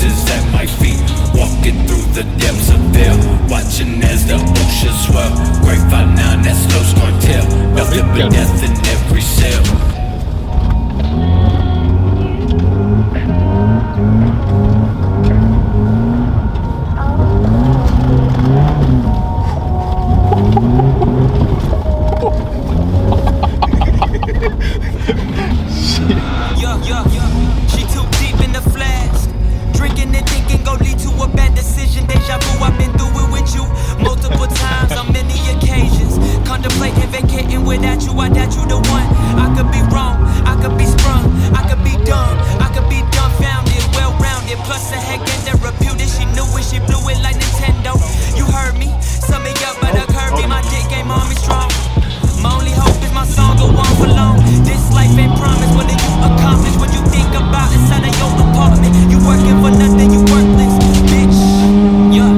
fixes at my feet. Walking through the depths of hell, watching as the ocean swell. Grapevine now, that slow snort tail. Nothing but death in every cell. She too deep in the flask. Drinking and thinking gon' lead to a bad decision. Deja vu, I've been through it with you multiple times on many occasions. Contemplating vacating without you, I doubt you the one. I could be wrong, I could be sprung, I could be dumb, I could be dumbfounded, well-rounded. Plus a heck and the reputed. She knew it, she blew it like Nintendo. You heard me, sum me up by the Kirby. My dick game on me strong. My only hope is my song go on for long. This life ain't promised. What do you accomplish? What you think about inside of your apartment? You working for nothing, you worthless, bitch. Yeah.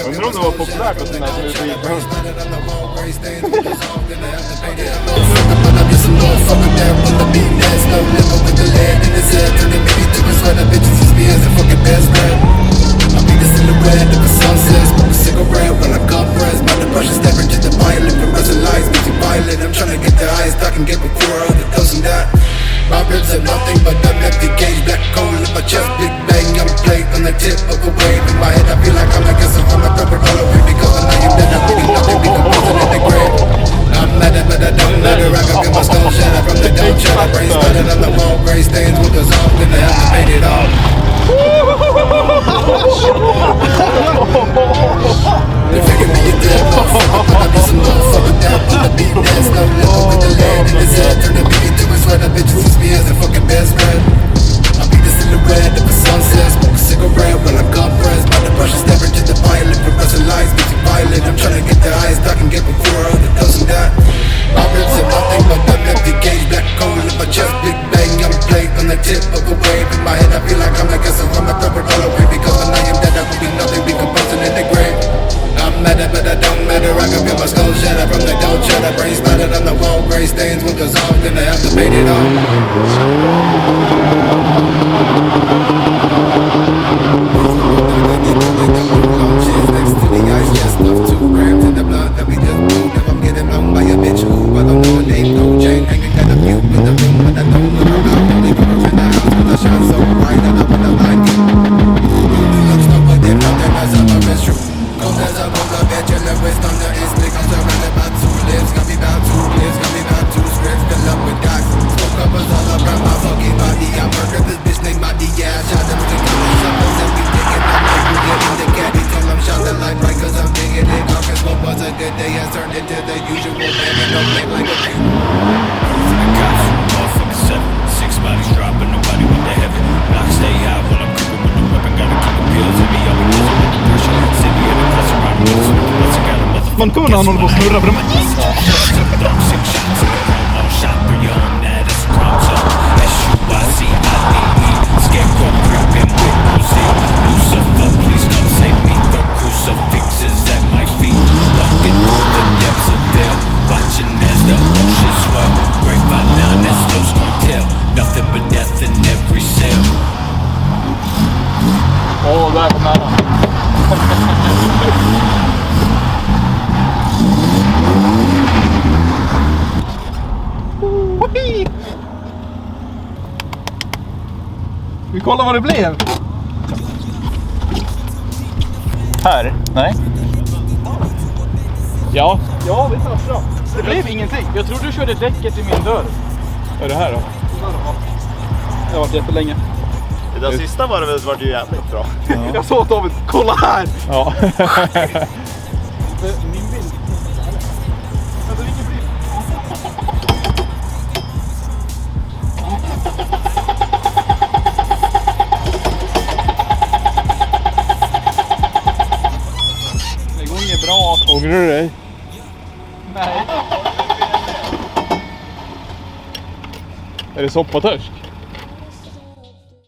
Undrar om det var populärt att den här skulle bli bra. My ribs are nothing but an empty cage, black coal in my chest, big bang, I'm a plate on the tip of a wave. In my head I feel like I'm like a son of a rubber all away because when I am dead I'm really nothing, decomposing in the grave. I'm mad but I don't matter, I can feel my skull shatter from the down shatter. Brains splattered on the wall, gray stains with us off, then I have to paint it all. They figure me a dead motherfucker, but I be some motherfucker down on the beat, dance, no living with the land in his head, turn the beat into a sweater, bitches sees me as a fucking best friend. I'll be the silhouette of a sunset, smoke a cigarette while I'm compressed by the brushes, step into the pilot, progressing lights, music violent. I'm trying to get the highest I can get before other doesn't die. My ribs are nothing but an empty cage, black coal in my chest, big bang, I'm a plate on the tip of a wave. In my head I feel like I'm like a son of a rubber all away because when I am dead I will be nothing, decomposing in the grave. I'm mad but I don't matter, I can feel my skull shatter from the down shatter. Brains splattered on the wall, gray stains, windows off, then I have to paint it on. Next to the ice, just enough 2 grams in the blood that we just moved. If I'm getting blown by a bitch who I don't know a name, no chain, hanging kind of few in the room, but I don't look around. Only girls in the house with a shine so bright that I wanna line you. Looks no but then out there, that's my best true. Cold as a book, a bitch in the wrist on the wrist, lick, I'm surrounded by 2 lips, got me about 2 lips, got me about 2 scripts, fill up with dots. Smoke up us all around my fucking body, I murder this bitch named Body, yeah, I shot them to come and suppose that we digging up like we getting the caddy. Tell them shot the light right cause I'm digging it. Caucus, what was a good day has turned into the usual man and don't live like a few. The cops, motherfucker 7, 6 bodies dropping, nobody went to heaven. Block stay high while I'm creeping with the weapon, gotta keep the pills in me, I'll be busy with the pressure. City in the press around me, so the plus I got a motherfucker. Man kommer när han håller på att snurra för de här. Åh, där kom nära. Vi kollar vad det blev. Här? Nej. Ja, vi tar bra. Det blev ingenting. Jag tror du körde däcket i min dörr. Vad är det här då? Det har varit jättelänge. Det där sista var det ju jävligt bra. Ja. Jag såg David, kolla här! Ja. Min bild. Alltså vilken bild? Det går inget bra. Ångrar du dig? Nej. Är det soppatörsk?